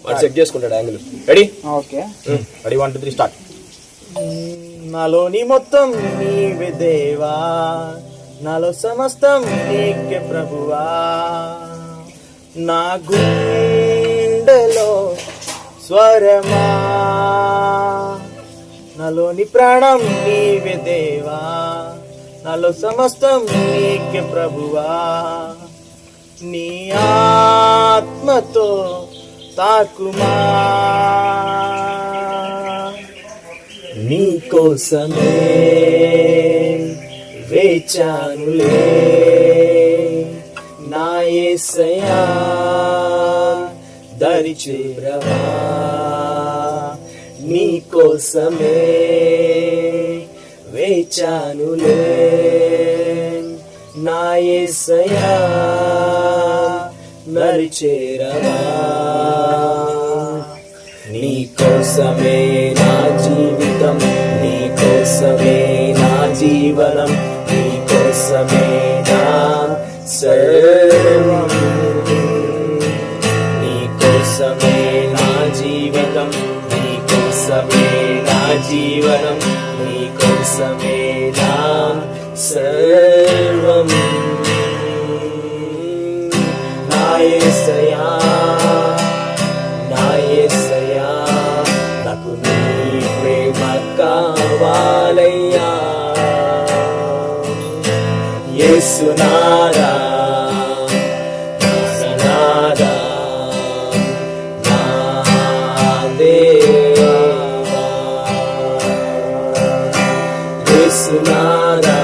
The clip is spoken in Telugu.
వాడు సెట్ చేసుకుంటాడు angle. Ready? Okay. Ready, 1 2 3 start. నాలోని మొత్తం నీవే దేవా, నాలో సమస్తం నీకే ప్రభువా, నా గుండెలో స్వరమా, నాలోని ప్రాణం నీవే దేవా, నాలో సమస్తం నీకే ప్రభువా, నీ ఆత్మతో తాకుమా, నీ కోసమే వేచానులే నా యేసయ్యా, దరి చేరవా, నీ కోసమే వేచానులే నా యేసయ్యా, దరి చేరవా, నీ కోసమే నా జీవితం, నీ కోసమే నా జీవనం, నీ కోసమే నా సర్వం, నీ కోసమే నా జీవితం, నీ కోసమే నా జీవనం, నీ కోసమే నా సర్వం, నా యేసయ్యా, నా యేసయ్యా, నాకు నీ ప్రేమ కావాలయ్యా, యేసునాదా, నాదా, నా దేవా, యేసునాదా,